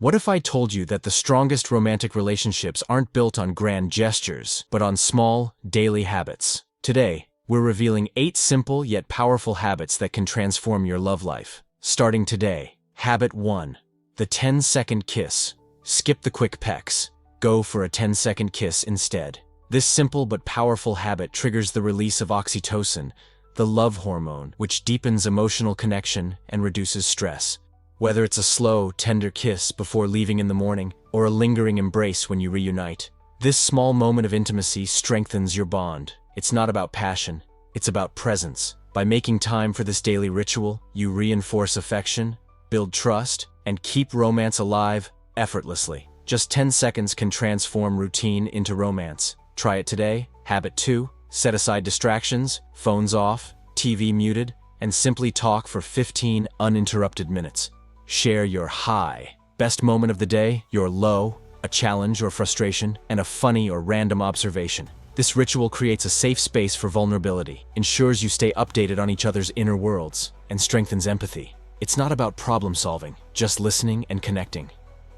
What if I told you that the strongest romantic relationships aren't built on grand gestures, but on small, daily habits? Today, we're revealing 8 simple yet powerful habits that can transform your love life. Starting today, Habit 1. The 10-second kiss. Skip the quick pecks. Go for a 10-second kiss instead. This simple but powerful habit triggers the release of oxytocin, the love hormone, which deepens emotional connection and reduces stress. Whether it's a slow, tender kiss before leaving in the morning or a lingering embrace when you reunite, this small moment of intimacy strengthens your bond. It's not about passion, it's about presence. By making time for this daily ritual, you reinforce affection, build trust, and keep romance alive effortlessly. Just 10 seconds can transform routine into romance. Try it today. Habit 2. Set aside distractions, phones off, TV muted, and simply talk for 15 uninterrupted minutes. Share your high, best moment of the day, your low, a challenge or frustration, and a funny or random observation. This ritual creates a safe space for vulnerability, ensures you stay updated on each other's inner worlds, and strengthens empathy. It's not about problem solving, just listening and connecting.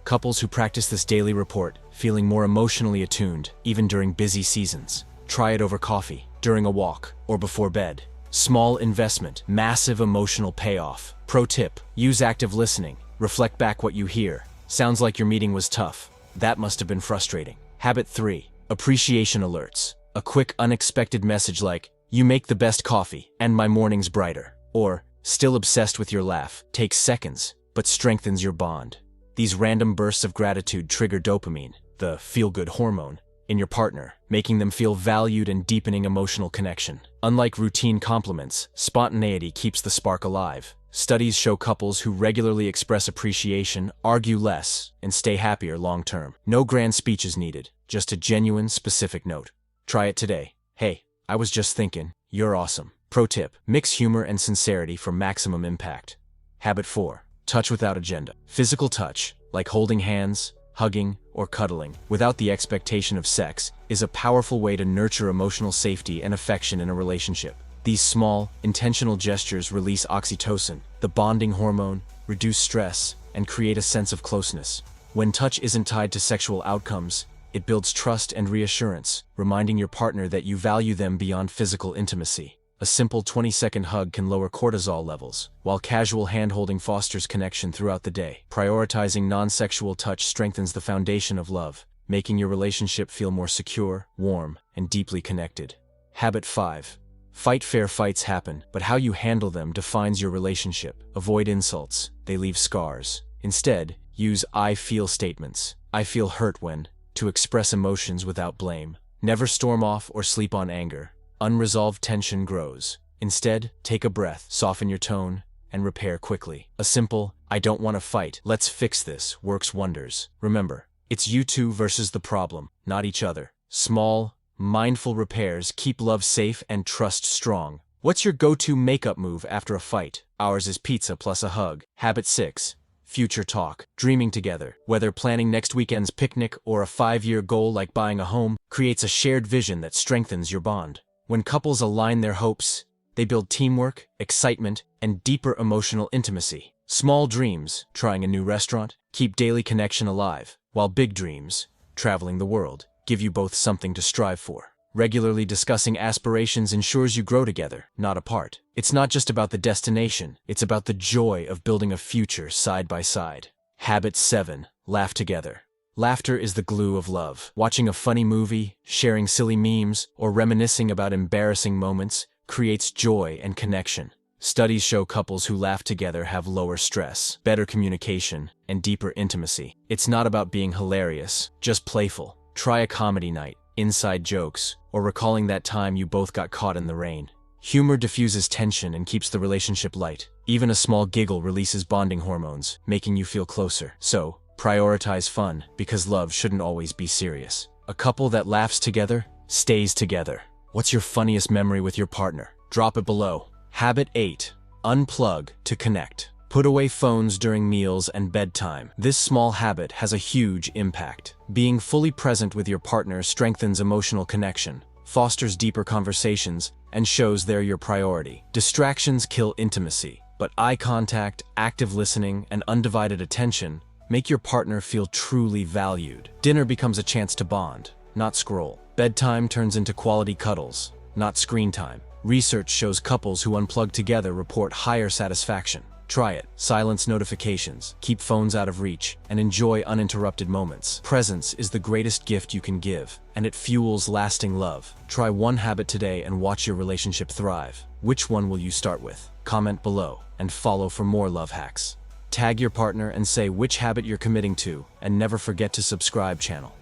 Couples who practice this daily report, feeling more emotionally attuned, even during busy seasons. Try it over coffee, during a walk, or before bed. Small investment, massive emotional payoff. Pro tip, use active listening. Reflect back what you hear. Sounds like your meeting was tough. That must have been frustrating. Habit 3. Appreciation alerts. A quick, unexpected message like, "You make the best coffee, and my morning's brighter." Or, "Still obsessed with your laugh." Takes seconds, but strengthens your bond. These random bursts of gratitude trigger dopamine, the feel-good hormone, in your partner, making them feel valued and deepening emotional connection. Unlike routine compliments, spontaneity keeps the spark alive. Studies show couples who regularly express appreciation argue less and stay happier long-term. No grand speech is needed, just a genuine, specific note. Try it today. "Hey, I was just thinking, you're awesome." Pro tip, mix humor and sincerity for maximum impact. Habit 4. Touch without agenda. Physical touch, like holding hands, hugging, or cuddling, without the expectation of sex, is a powerful way to nurture emotional safety and affection in a relationship. These small, intentional gestures release oxytocin, the bonding hormone, reduce stress, and create a sense of closeness. When touch isn't tied to sexual outcomes, it builds trust and reassurance, reminding your partner that you value them beyond physical intimacy. A simple 20-second hug can lower cortisol levels, while casual hand-holding fosters connection throughout the day. Prioritizing non-sexual touch strengthens the foundation of love, making your relationship feel more secure, warm, and deeply connected. Habit 5. Fight. Fair fights happen, but how you handle them defines your relationship. Avoid insults, they leave scars. Instead, use "I feel" statements. "I feel hurt when," to express emotions without blame. Never storm off or sleep on anger. Unresolved tension grows. Instead, take a breath, soften your tone, and repair quickly. A simple, "I don't want to fight, let's fix this," works wonders. Remember, it's you two versus the problem, not each other. Small, mindful repairs keep love safe and trust strong. What's your go-to makeup move after a fight? Ours is pizza plus a hug. Habit 6. Future talk. Dreaming together, whether planning next weekend's picnic or a 5-year goal like buying a home, creates a shared vision that strengthens your bond. When couples align their hopes, they build teamwork, excitement, and deeper emotional intimacy. Small dreams, trying a new restaurant, keep daily connection alive, while big dreams, traveling the world, give you both something to strive for. Regularly discussing aspirations ensures you grow together, not apart. It's not just about the destination, it's about the joy of building a future side by side. Habit 7. Laugh together. Laughter is the glue of love. Watching a funny movie, sharing silly memes, or reminiscing about embarrassing moments creates joy and connection. Studies show couples who laugh together have lower stress, better communication, and deeper intimacy. It's not about being hilarious, just playful. Try a comedy night, inside jokes, or recalling that time you both got caught in the rain. Humor diffuses tension and keeps the relationship light. Even a small giggle releases bonding hormones, making you feel closer. So, prioritize fun, because love shouldn't always be serious. A couple that laughs together, stays together. What's your funniest memory with your partner? Drop it below. Habit 8. Unplug to connect. Put away phones during meals and bedtime. This small habit has a huge impact. Being fully present with your partner strengthens emotional connection, fosters deeper conversations, and shows they're your priority. Distractions kill intimacy, but eye contact, active listening, and undivided attention Make your partner feel truly valued. Dinner becomes a chance to bond, not scroll. Bedtime turns into quality cuddles, not screen time. Research shows couples who unplug together report higher satisfaction. Try it. Silence notifications, keep phones out of reach, and enjoy uninterrupted moments. Presence is the greatest gift you can give, and it fuels lasting love. Try one habit today and watch your relationship thrive. Which one will you start with? Comment below, and follow for more love hacks. Tag your partner and say which habit you're committing to, and never forget to subscribe channel.